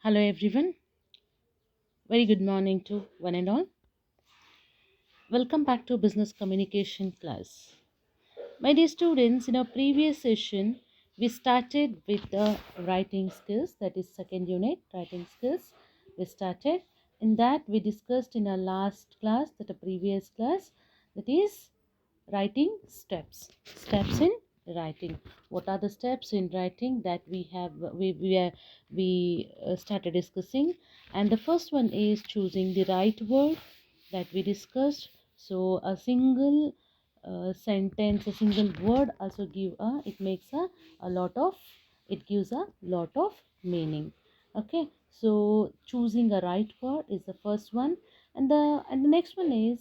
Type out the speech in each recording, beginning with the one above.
Hello everyone. Very good morning to one and all. Welcome back to business communication class. My dear students, in our previous session, we started with the writing skills, that is second unit, writing skills. We started. In that we discussed in our last class, that a previous class, that is writing steps. Steps in writing. What are the steps in writing that we started discussing? And the first one is choosing the right word that we discussed. So a single sentence, a single word also give it makes a lot of, it gives a lot of meaning. Okay, so choosing a right word is the first one, and the next one is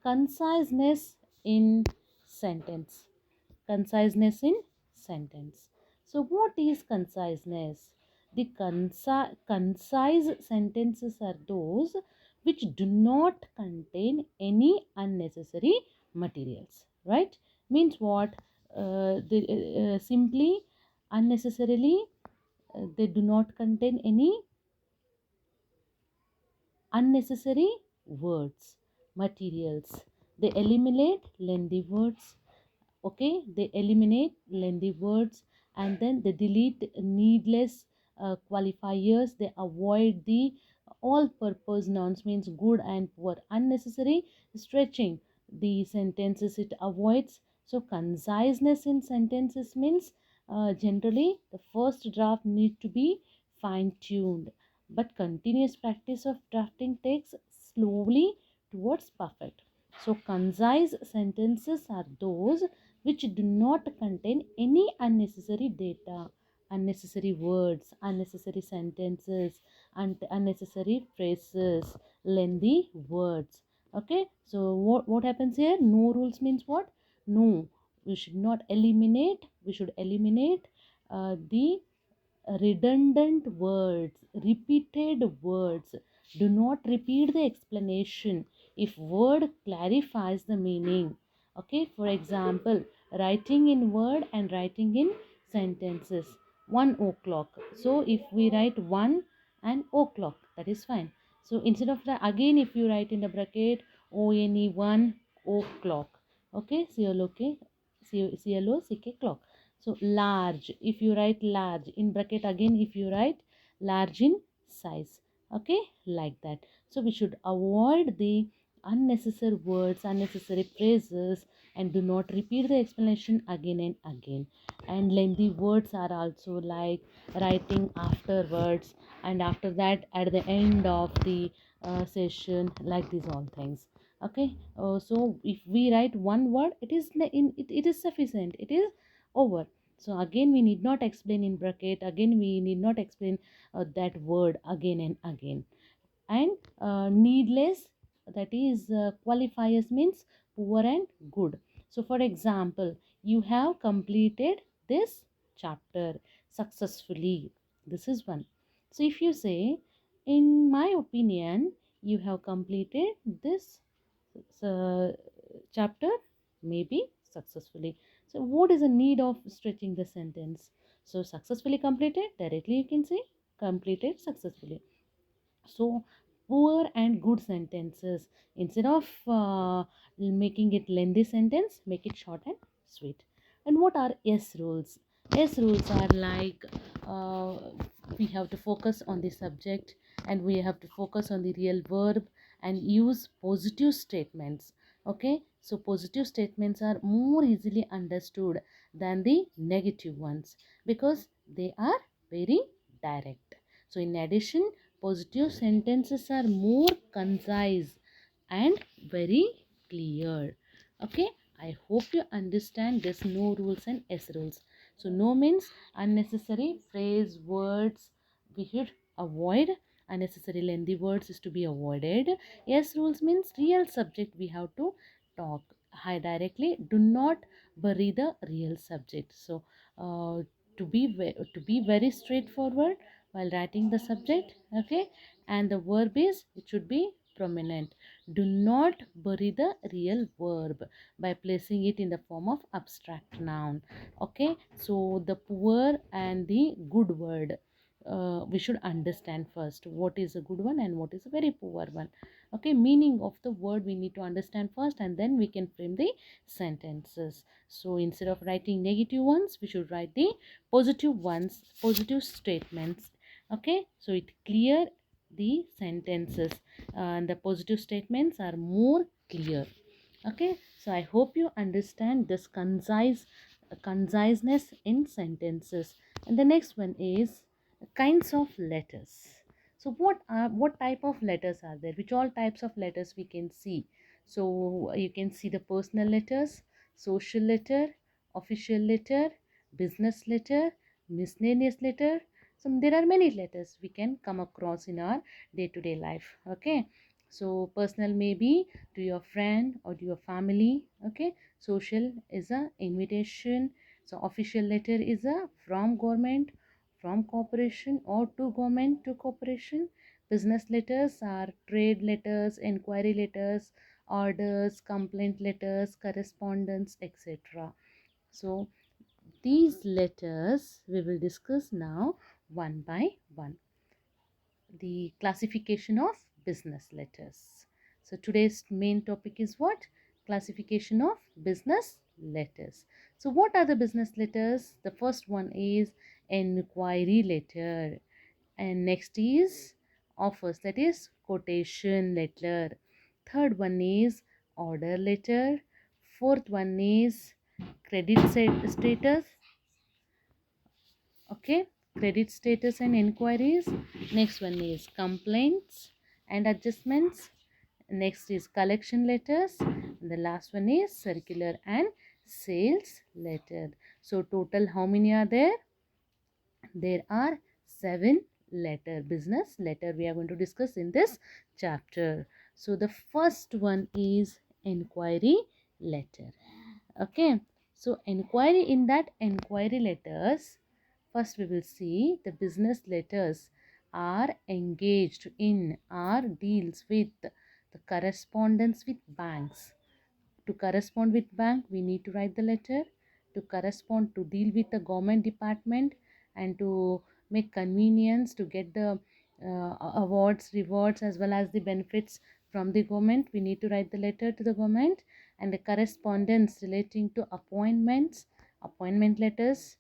conciseness in sentence. Conciseness in sentence. So what is conciseness? The concise sentences are those which do not contain any unnecessary materials, right? Means what? Simply, unnecessarily, they do not contain any unnecessary words, materials. They eliminate lengthy words. Okay, they eliminate lengthy words, and then they delete needless qualifiers. They avoid the all purpose nouns, means good and poor, unnecessary stretching the sentences it avoids. So conciseness in sentences means generally the first draft need to be fine tuned, but continuous practice of drafting takes slowly towards perfect. So concise sentences are those which do not contain any unnecessary data, unnecessary words, unnecessary sentences, and unnecessary phrases, lengthy words. Okay, so what happens here? No rules means what? No, we should not eliminate, we should eliminate the redundant words, repeated words. Do not repeat the explanation if word clarifies the meaning. Okay, for example, writing in word and writing in sentences. 1 o'clock. So if we write 1 and o'clock, that is fine. So instead of that, again if you write in the bracket ONE 1 o'clock. Okay, CLOCK clock. So large, if you write large in bracket, again if you write large in size. Okay, like that. So we should avoid the unnecessary words, unnecessary phrases, and do not repeat the explanation again and again. And lengthy words are also like writing afterwards, and after that at the end of the session, like these all things. Okay, so if we write one word, it is sufficient, it is over. So again we need not explain in bracket, again we need not explain that word again and again. And needless, that is qualifiers means poor and good. So for example, you have completed this chapter successfully, this is one. So if you say, in my opinion, you have completed this uh, chapter maybe successfully. So what is the need of stretching the sentence? So successfully completed, directly you can say completed successfully. So poor and good sentences, instead of making it lengthy sentence, make it short and sweet. And what are S rules? S rules are like, uh, we have to focus on the subject, and we have to focus on the real verb, and use positive statements. Okay, so positive statements are more easily understood than the negative ones, because they are very direct. So in addition, positive sentences are more concise and very clear. Okay, I hope you understand this no rules and S rules. So no means unnecessary phrase words we should avoid. Unnecessary lengthy words is to be avoided. S rules means real subject we have to talk high directly. Do not bury the real subject. So to be very straightforward while writing the subject. Okay, and the verb is, it should be prominent. Do not bury the real verb by placing it in the form of abstract noun. Okay, so the poor and the good word, we should understand first what is a good one and what is a very poor one. Okay, meaning of the word we need to understand first, and then we can frame the sentences. So instead of writing negative ones, we should write the positive ones, positive statements. Okay, so it clear the sentences, and the positive statements are more clear. Okay, so I hope you understand this conciseness in sentences. And the next one is kinds of letters. So what type of letters are there? Which all types of letters we can see? So you can see the personal letters, social letter, official letter, business letter, miscellaneous letter. So there are many letters we can come across in our day-to-day life. Okay, so personal may be to your friend or to your family. Okay, social is a invitation. So official letter is a from government, from corporation, or to government, to corporation. Business letters are trade letters, inquiry letters, orders, complaint letters, correspondence, etc. So these letters we will discuss now one by one. The classification of business letters. So today's main topic is what? Classification of business letters. So what are the business letters? The first one is enquiry letter, and next is offers, that is quotation letter. Third one is order letter. Fourth one is credit status. Okay, credit status and inquiries. Next one is complaints and adjustments. Next is collection letters. And the last one is circular and sales letter. So total how many are there? There are 7 business letter we are going to discuss in this chapter. So the first one is inquiry letter. Okay, so inquiry, in that inquiry letters, first we will see the business letters are engaged in or deals with the correspondence with banks. To correspond with bank, we need to write the letter. To correspond, to deal with the government department, and to make convenience to get the awards, rewards, as well as the benefits from the government, we need to write the letter to the government. And the correspondence relating to appointments, appointment letters,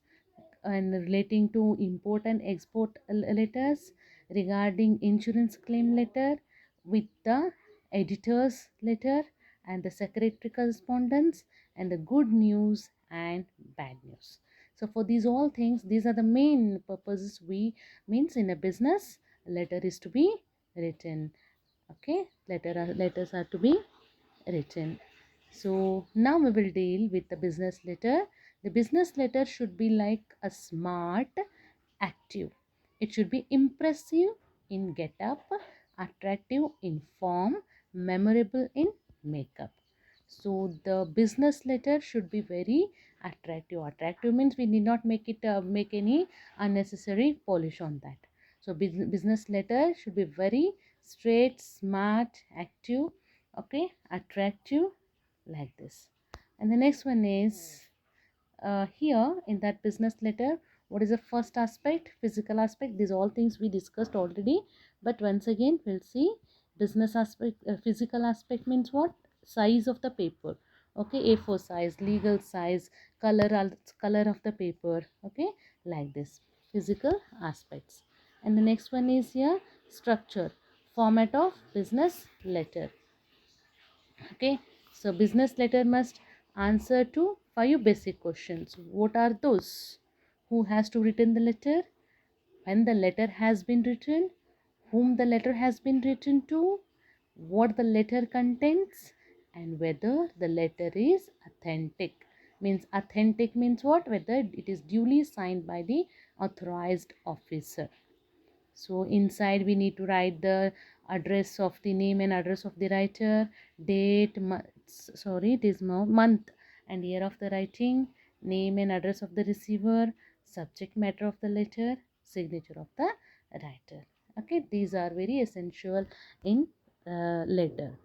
and relating to import and export letters, regarding insurance claim letter, with the editor's letter, and the secretary correspondence, and the good news and bad news. So for these all things, these are the main purposes we means in a business letter is to be written. Okay, letters are to be written. So now we will deal with the business letter. The business letter should be like a smart, active. It should be impressive in get up, attractive in form, memorable in makeup. So the business letter should be very attractive. Attractive means we need not make it make any unnecessary polish on that. So business letter should be very straight, smart, active, okay, attractive, like this. And the next one is here in that business letter, what is the first aspect? Physical aspect. These all things we discussed already, but once again we'll see. Business aspect, physical aspect means what? Size of the paper. Okay, A4 size, legal size, color of the paper. Okay, like this, physical aspects. And the next one is here structure, format of business letter. Okay, so business letter must answer to 5 basic questions. What are those? Who has to written the letter? When the letter has been written? Whom the letter has been written to? What the letter contains? And whether the letter is authentic. Means authentic means what? Whether it is duly signed by the authorized officer. So inside we need to write the address of the name and address of the writer, date, it is month and year of the writing, name and address of the receiver, subject matter of the letter, signature of the writer. Okay, these are very essential in letter.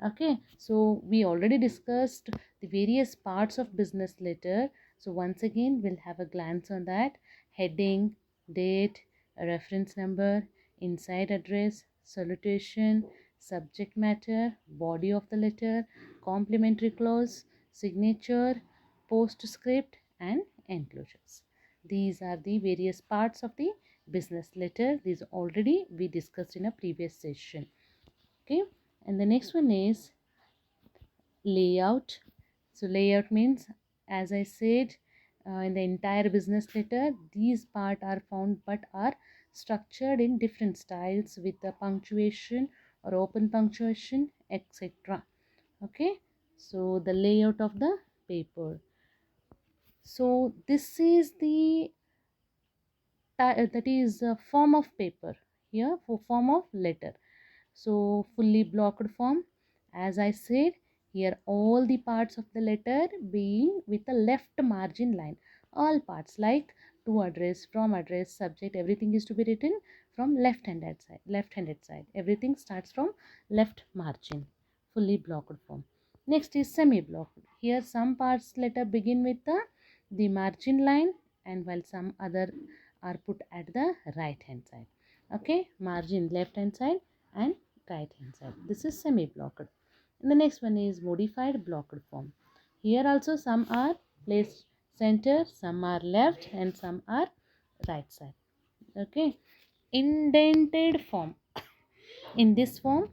Okay, so we already discussed the various parts of business letter. So once again we'll have a glance on that. Heading, date, a reference number, inside address, salutation, subject matter, body of the letter, complimentary clause, signature, postscript, and enclosures. These are the various parts of the business letter. These already we discussed in a previous session. Okay, and the next one is layout. So layout means, as I said, in the entire business letter, these part are found but are structured in different styles with the punctuation or open punctuation, etc. Okay, so the layout of the paper. So this is the that is a form of paper here for form of letter. So fully blocked form, as I said, here all the parts of the letter being with a left margin line. All parts like to address, from address, subject, everything is to be written from left handed side. Everything starts from left margin. Fully blocked form. Next is semi blocked. Here some parts letter begin with the margin line, and while some other are put at the right hand side. Okay, margin left hand side and right hand side. This is semi blocked. And the next one is modified blocked form. Here also some are placed center, some are left, and some are right side. Okay, indented form. In this form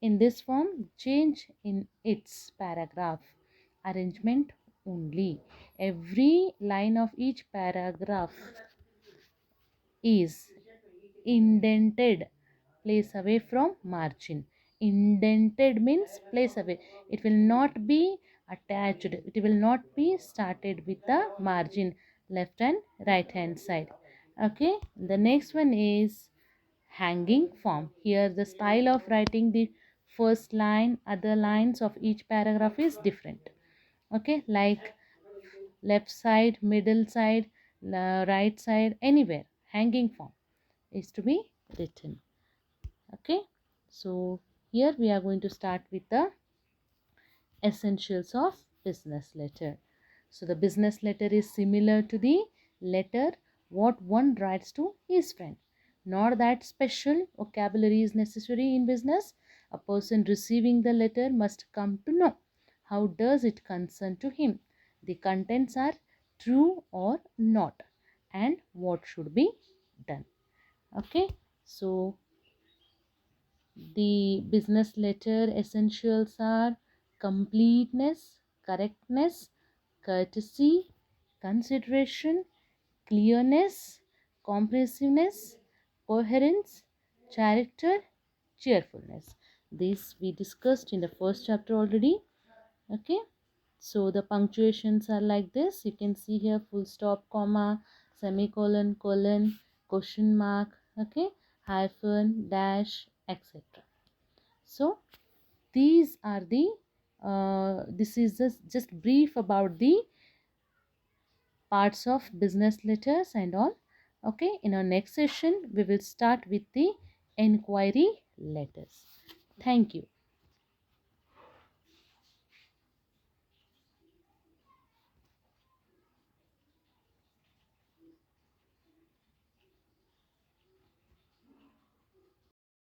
in this form change in its paragraph arrangement only. Every line of each paragraph is indented, place away from margin. Indented means place away. It will not be attached, it will not be started with the margin left and right hand side. Okay, the next one is hanging form. Here the style of writing the first line, other lines of each paragraph is different. Okay, like left side, middle side, right side, anywhere hanging form is to be written. Okay, so here we are going to start with the essentials of business letter. So the business letter is similar to the letter what one writes to his friend. Not that special vocabulary is necessary in business. A person receiving the letter must come to know how does it concern to him. The contents are true or not, and what should be done. Okay, so the business letter essentials are completeness, correctness, courtesy, consideration, clearness, comprehensiveness, coherence, character, cheerfulness. This we discussed in the first chapter already. Okay, so the punctuations are like this. You can see here full stop, comma, semicolon, colon, question mark, okay, hyphen, dash, etc. So these are the this is just brief about the parts of business letters and all. Okay, in our next session we will start with the enquiry letters. Thank you.